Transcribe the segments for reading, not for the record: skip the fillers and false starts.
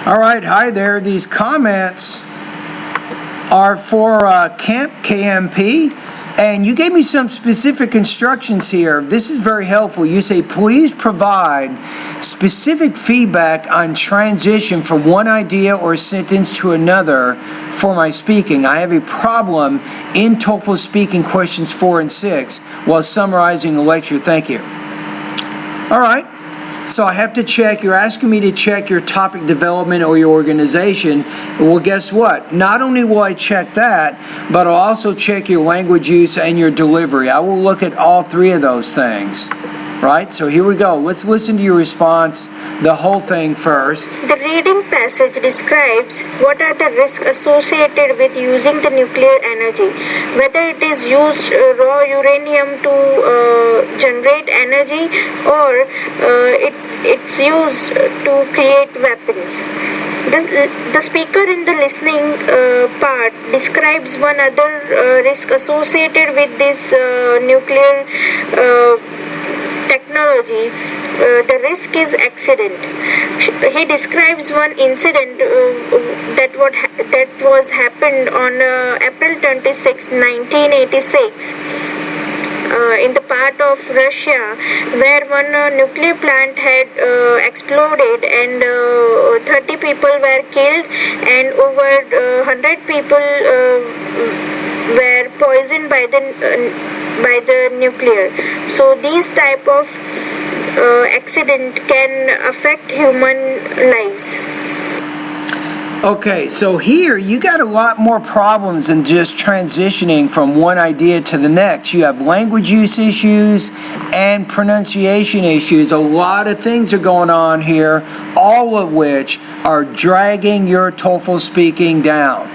All right, hi there. These comments are for KMP, and you gave me some specific instructions here. This is very helpful. You say, please provide specific feedback on transition from one idea or sentence to another for my speaking. I have a problem in TOEFL speaking questions 4 and 6 while summarizing the lecture. Thank you. All right. So I have to check, you're asking me to check your topic development or your organization. Well, guess what? Not only will I check that, but I'll also check your language use and your delivery. I will look at all three of those things, right? So here we go. Let's listen to your response, the whole thing first. The reading passage describes what are the risks associated with using the nuclear energy, whether it is used raw uranium to generate energy or it's used to create weapons. The speaker in the listening part describes one other risk associated with this nuclear technology. The risk is accident. He describes one incident that was happened on April 26, 1986. In the part of Russia where one nuclear plant had exploded and 30 people were killed and over 100 people were poisoned by the nuclear. So these type of accident can affect human lives. Okay, so here you got a lot more problems than just transitioning from one idea to the next. You have language use issues and pronunciation issues. A lot of things are going on here, all of which are dragging your TOEFL speaking down.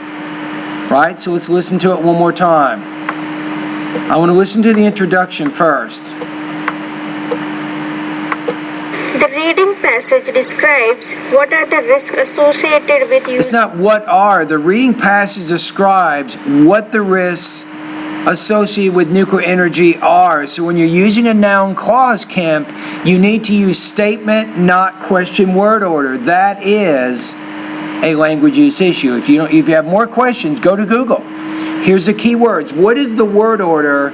Right? So let's listen to it one more time. I want to listen to the introduction first. The reading passage describes what are the risks associated with using... It's not what are. The reading passage describes what the risks associated with nuclear energy are. So when you're using a noun clause, Kemp, you need to use statement, not question word order. That is a language use issue. If you have more questions, go to Google. Here's the key words. What is the word order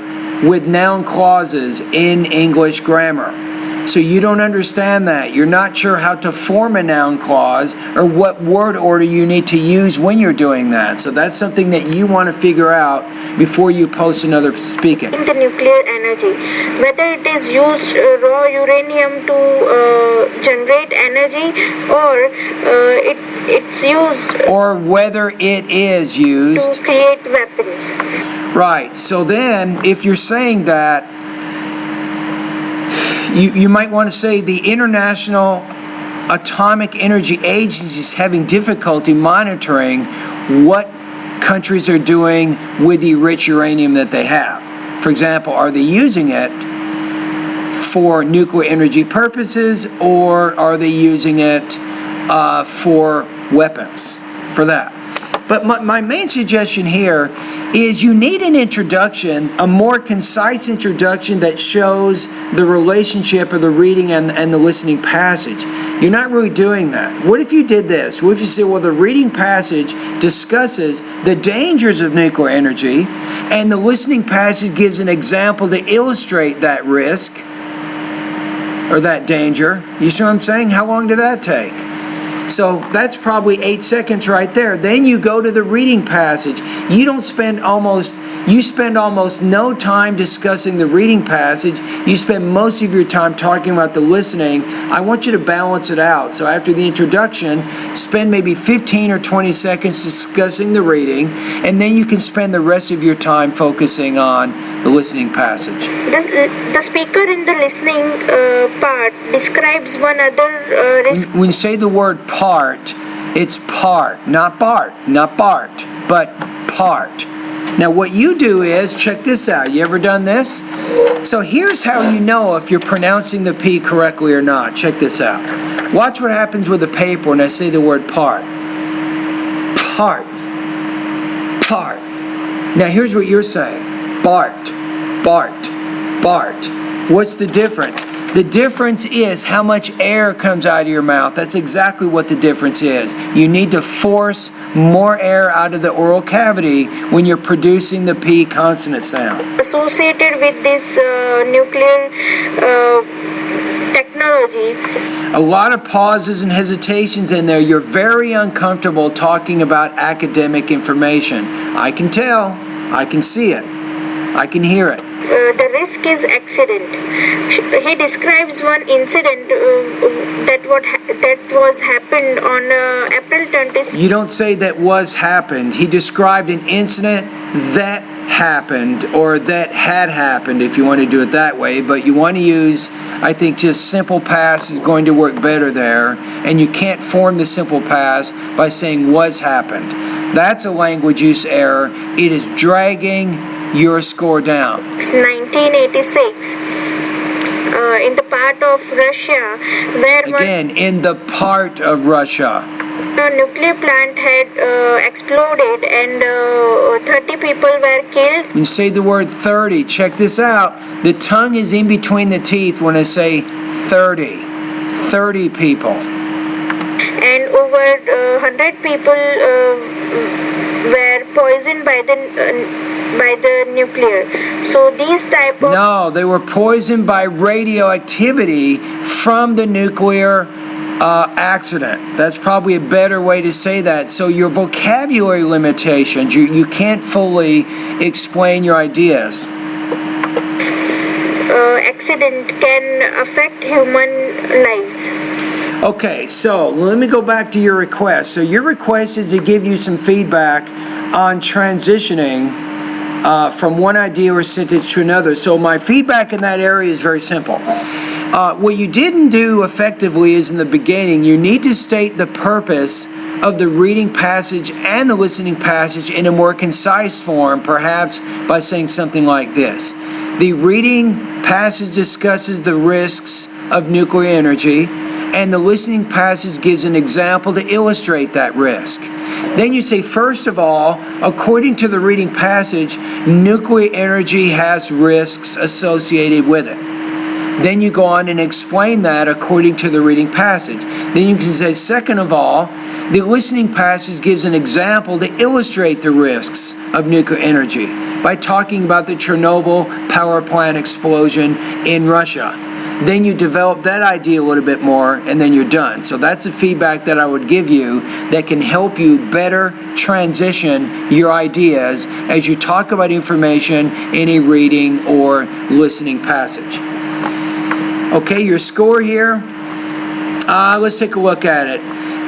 with noun clauses in English grammar? So you don't understand that. You're not sure how to form a noun clause or what word order you need to use when you're doing that. So that's something that you want to figure out before you post another speaking. The nuclear energy, whether it is used raw uranium to generate energy or it's used... Or whether it is used... to create weapons. Right. So then, if you're saying that, you might want to say the International Atomic Energy Agency is having difficulty monitoring what countries are doing with the rich uranium that they have. For example, are they using it for nuclear energy purposes or are they using it for weapons, for that? But my main suggestion here is you need an introduction, a more concise introduction that shows the relationship of the reading and the listening passage. You're not really doing that. What if you did this? What if you said, well, the reading passage discusses the dangers of nuclear energy, and the listening passage gives an example to illustrate that risk or that danger. You see what I'm saying? How long did that take? So that's probably 8 seconds right there. Then you go to the reading passage. You spend almost no time discussing the reading passage. You spend most of your time talking about the listening. I want you to balance it out. So after the introduction, spend maybe 15 or 20 seconds discussing the reading, and then you can spend the rest of your time focusing on the listening passage. The speaker in the listening part describes one other risk. When you say the word part, it's part, not Bart, but part. Now what you do is, check this out. You ever done this? So here's how you know if you're pronouncing the P correctly or not. Check this out. Watch what happens with the paper when I say the word part. Part. Part. Now here's what you're saying. Bart. Bart. Bart. What's the difference? The difference is how much air comes out of your mouth. That's exactly what the difference is. You need to force more air out of the oral cavity when you're producing the P consonant sound. Associated with this nuclear technology. A lot of pauses and hesitations in there. You're very uncomfortable talking about academic information. I can tell. I can see it. I can hear it. The risk is accident. He describes one incident that was happened on April 26th. You don't say that was happened. He described an incident that happened or that had happened, if you want to do it that way, but you want to use, I think, just simple past is going to work better there, and you can't form the simple past by saying was happened. That's a language use error. It is dragging your score down. 1986, in the part of Russia where again, in the part of Russia, a nuclear plant had exploded and 30 people were killed. When you say the word 30, check this out. The tongue is in between the teeth when I say 30. 30 people. And over 100 people were poisoned by the nuclear. So these type of... No, they were poisoned by radioactivity from the nuclear accident. That's probably a better way to say that. So your vocabulary limitations, you can't fully explain your ideas. Accident can affect human lives. Okay, so let me go back to your request. So your request is to give you some feedback on transitioning from one idea or sentence to another. So my feedback in that area is very simple. What you didn't do effectively is in the beginning, you need to state the purpose of the reading passage and the listening passage in a more concise form, perhaps by saying something like this. The reading passage discusses the risks of nuclear energy, and the listening passage gives an example to illustrate that risk. Then you say, first of all, according to the reading passage, nuclear energy has risks associated with it. Then you go on and explain that according to the reading passage. Then you can say, second of all, the listening passage gives an example to illustrate the risks of nuclear energy by talking about the Chernobyl power plant explosion in Russia. Then you develop that idea a little bit more, and then you're done. So that's the feedback that I would give you that can help you better transition your ideas as you talk about information in a reading or listening passage. Okay, your score here. Let's take a look at it.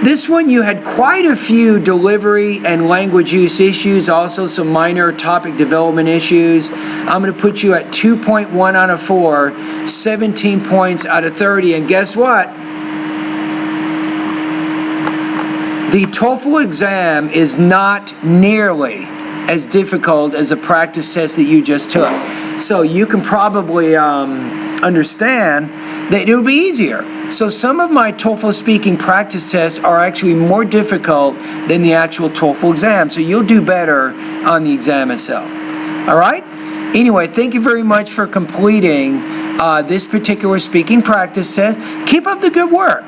This one, you had quite a few delivery and language use issues, also some minor topic development issues. I'm going to put you at 2.1 out of 4, 17 points out of 30, and guess what? The TOEFL exam is not nearly as difficult as a practice test that you just took. So you can probably understand that it will be easier. So some of my TOEFL speaking practice tests are actually more difficult than the actual TOEFL exam. So you'll do better on the exam itself. All right? Anyway, thank you very much for completing this particular speaking practice test. Keep up the good work.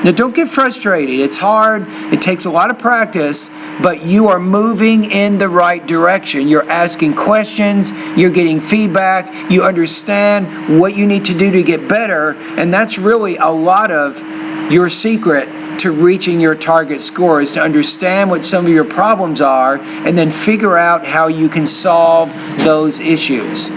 Now, don't get frustrated. It's hard. It takes a lot of practice, but you are moving in the right direction. You're asking questions. You're getting feedback. You understand what you need to do to get better, and that's really a lot of your secret to reaching your target score, is to understand what some of your problems are and then figure out how you can solve those issues.